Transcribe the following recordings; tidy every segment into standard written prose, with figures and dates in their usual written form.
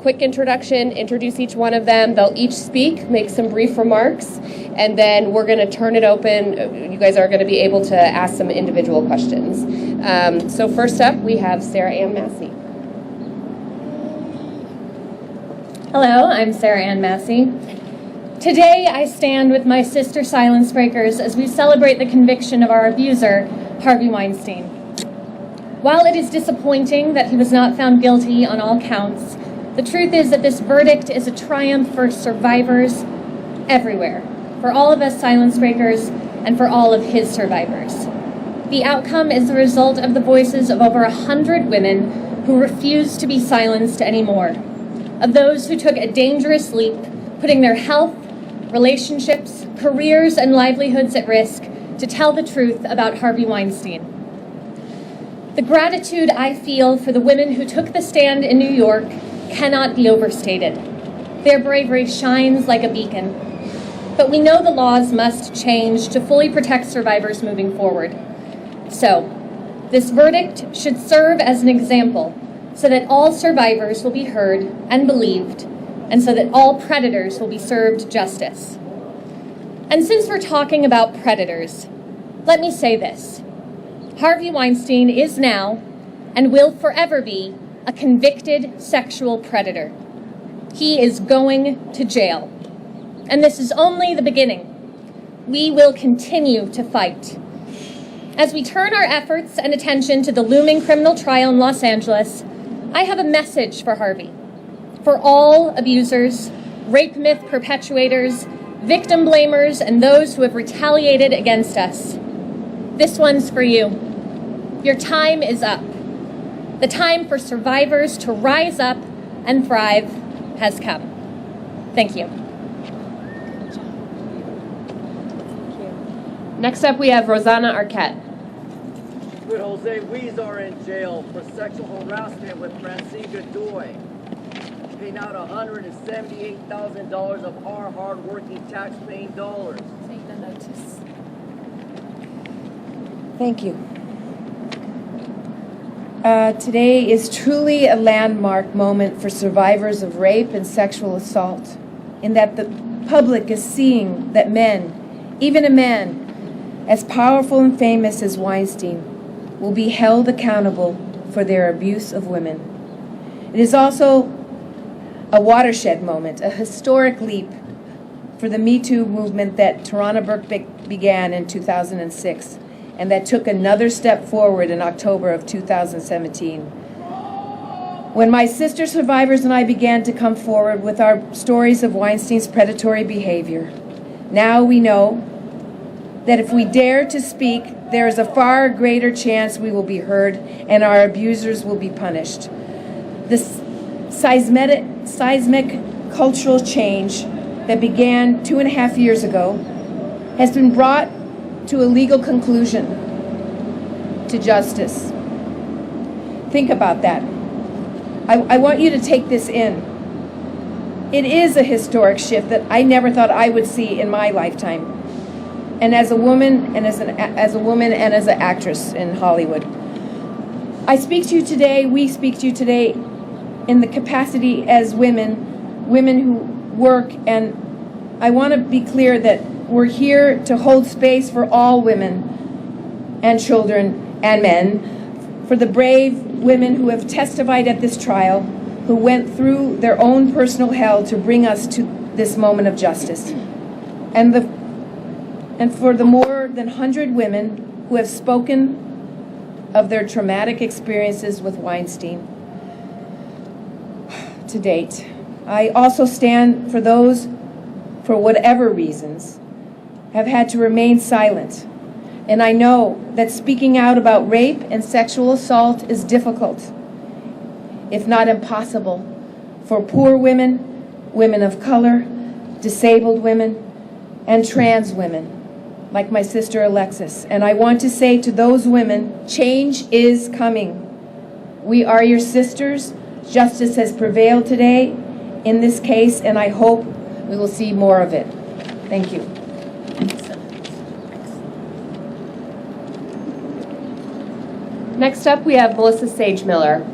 quick introduction, introduce each one of them. They'll each speak, make some brief remarks, and then we're going to turn it open. You guys are going to be able to ask some individual questions. So first up, we have Sarah Ann Massey. Hello, I'm Sarah Ann Massey. Today, I stand with my sister silence breakers as we celebrate the conviction of our abuser, Harvey Weinstein. While it is disappointing that he was not found guilty on all counts, the truth is that this verdict is a triumph for survivors everywhere, for all of us silence breakers, and for all of his survivors. The outcome is the result of the voices of over 100 women who refuse to be silenced anymore, of those who took a dangerous leap, putting their health, relationships, careers, and livelihoods at risk to tell the truth about Harvey Weinstein. The gratitude I feel for the women who took the stand in New York cannot be overstated. Their bravery shines like a beacon. But we know the laws must change to fully protect survivors moving forward. So, this verdict should serve as an example so that all survivors will be heard and believed, and so that all predators will be served justice. And since we're talking about predators, let me say this. Harvey Weinstein is now, and will forever be, a convicted sexual predator. He is going to jail. And this is only the beginning. We will continue to fight. As we turn our efforts and attention to the looming criminal trial in Los Angeles, I have a message for Harvey. For all abusers, rape myth perpetuators, victim blamers, and those who have retaliated against us. This one's for you. Your time is up. The time for survivors to rise up and thrive has come. Thank you. Next up, we have Rosanna Arquette. With Jose Huizar in jail for sexual harassment with Francine Godoy, paying out $178,000 of our hard-working, tax-paying dollars. Take the notice. Thank you. Today is truly a landmark moment for survivors of rape and sexual assault, in that the public is seeing that men, even a man as powerful and famous as Weinstein, will be held accountable for their abuse of women. It is also a watershed moment, a historic leap for the Me Too movement that Tarana Burke began in 2006 and that took another step forward in October of 2017. When my sister survivors and I began to come forward with our stories of Weinstein's predatory behavior, now we know that if we dare to speak, there is a far greater chance we will be heard and our abusers will be punished. This seismic cultural change that began 2.5 years ago has been brought to a legal conclusion, to justice. Think about that. I want you to take this in. It is a historic shift that I never thought I would see in my lifetime. And as a woman and as an actress in Hollywood. I speak to you today, we speak to you today in the capacity as women who work, and I want to be clear that we're here to hold space for all women and children and men, for the brave women who have testified at this trial, who went through their own personal hell to bring us to this moment of justice, and for the more than 100 women who have spoken of their traumatic experiences with Weinstein to date. I also stand for those, for whatever reasons, have had to remain silent. And I know that speaking out about rape and sexual assault is difficult, if not impossible, for poor women, women of color, disabled women, and trans women, like my sister Alexis. And I want to say to those women, change is coming. We are your sisters. Justice has prevailed today in this case, and I hope we will see more of it. Thank you. Next up, we have Melissa Sagemiller.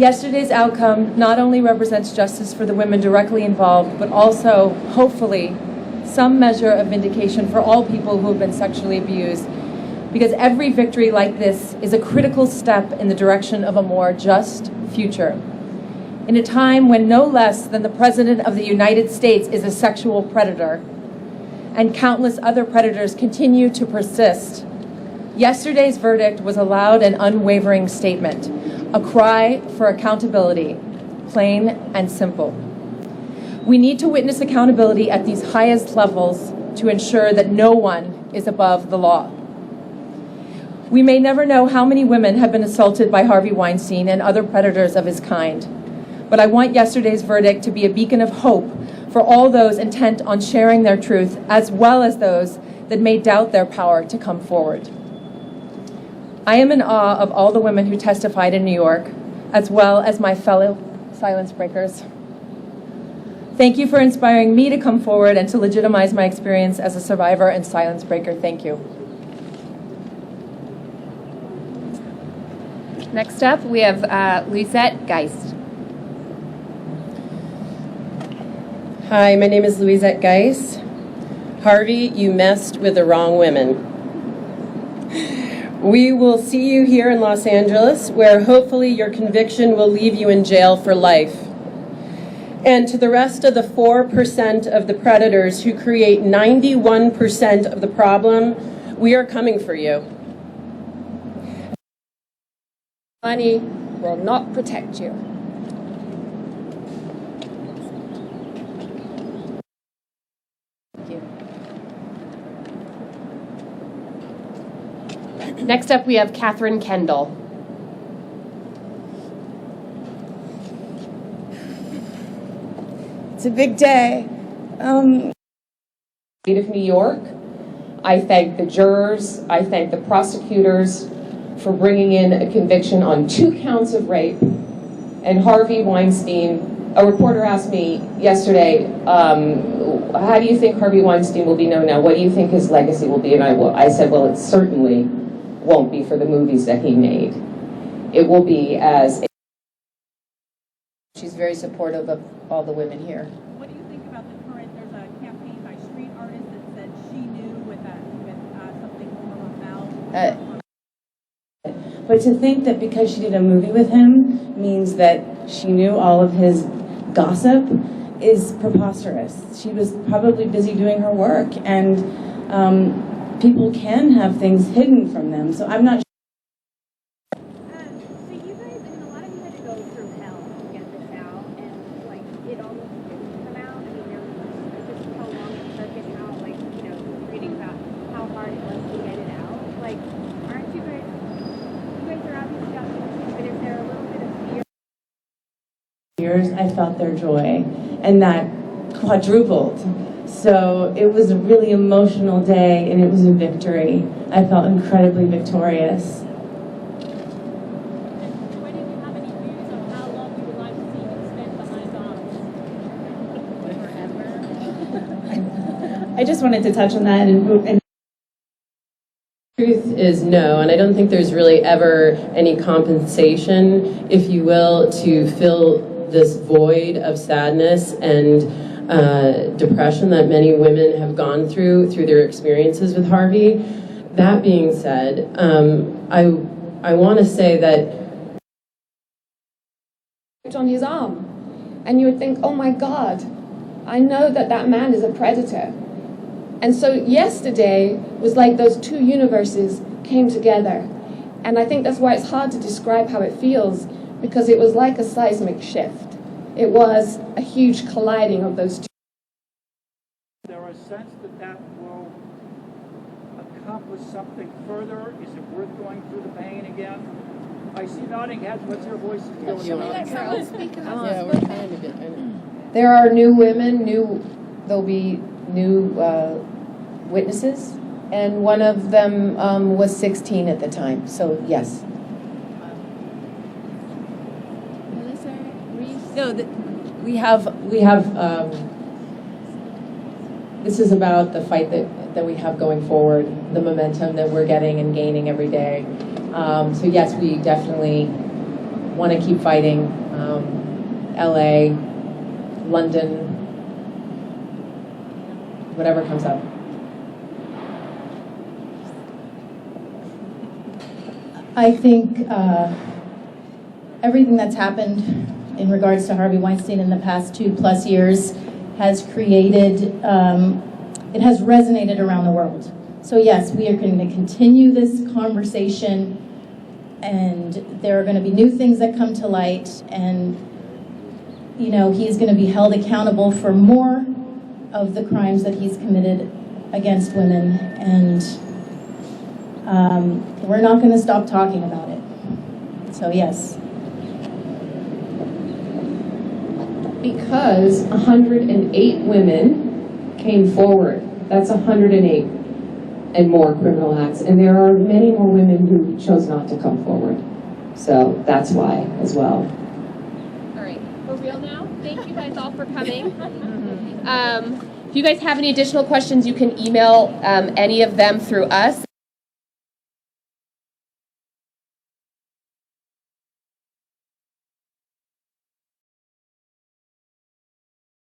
Yesterday's outcome not only represents justice for the women directly involved, but also, hopefully, some measure of vindication for all people who have been sexually abused, because every victory like this is a critical step in the direction of a more just future. In a time when no less than the President of the United States is a sexual predator, and countless other predators continue to persist, yesterday's verdict was a loud and unwavering statement, a cry for accountability, plain and simple. We need to witness accountability at these highest levels to ensure that no one is above the law. We may never know how many women have been assaulted by Harvey Weinstein and other predators of his kind, but I want yesterday's verdict to be a beacon of hope for all those intent on sharing their truth, as well as those that may doubt their power to come forward. I am in awe of all the women who testified in New York, as well as my fellow silence breakers. Thank you for inspiring me to come forward and to legitimize my experience as a survivor and silence breaker. Thank you. Next up, we have Louisette Geist. Hi, my name is Louisette Geist. Harvey, you messed with the wrong women. We will see you here in Los Angeles, where hopefully your conviction will leave you in jail for life. And to the rest of the 4% of the predators who create 91% of the problem, we are coming for you. Money will not protect you. Next up, we have Catherine Kendall. It's a big day. State of New York. I thank the jurors. I thank the prosecutors for bringing in a conviction on 2 counts of rape. And Harvey Weinstein, a reporter asked me yesterday, how do you think Harvey Weinstein will be known now? What do you think his legacy will be? And I said, well, it certainly won't be for the movies that he made. It will be as... She's very supportive of all the women here. What do you think about the current, there's a campaign by street artists that said she knew with something from her mouth? But to think that because she did a movie with him means that she knew all of his gossip is preposterous. She was probably busy doing her work, and people can have things hidden from them. So I'm not So you guys, a lot of you had to go through hell to get this out, and it almost didn't come out. There was just how long it took it out, reading about how hard it was to get it out. Aren't you guys are obviously optimistic, but is there a little bit of fear? years, I felt their joy, and that quadrupled. So it was a really emotional day, and it was a victory. I felt incredibly victorious. I just wanted to touch on that and Truth is no, and I don't think there's really ever any compensation, if you will, to fill this void of sadness and depression that many women have gone through their experiences with Harvey. That being said, I want to say that On his arm, and you would think, oh my God, I know that man is a predator. And so yesterday was like those two universes came together. And I think that's why it's hard to describe how it feels, because it was like a seismic shift. It was a huge colliding of those two. Is there a sense that will accomplish something further? Is it worth going through the pain again? I see nodding heads. What's your voices doing? There are new women, there'll be new witnesses, and one of them was 16 at the time, so yes. No, we have. This is about the fight that we have going forward, the momentum that we're getting and gaining every day. So yes, we definitely want to keep fighting. LA, London, whatever comes up. I think everything that's happened in regards to Harvey Weinstein in the past 2+ years has created, it has resonated around the world. So yes, we are going to continue this conversation, and there are going to be new things that come to light, and you know, he's going to be held accountable for more of the crimes that he's committed against women, and we're not going to stop talking about it. So yes. Because 108 women came forward. That's 108 and more criminal acts. And there are many more women who chose not to come forward. So that's why as well. All right, for real now? Thank you guys all for coming. If you guys have any additional questions, you can email any of them through us.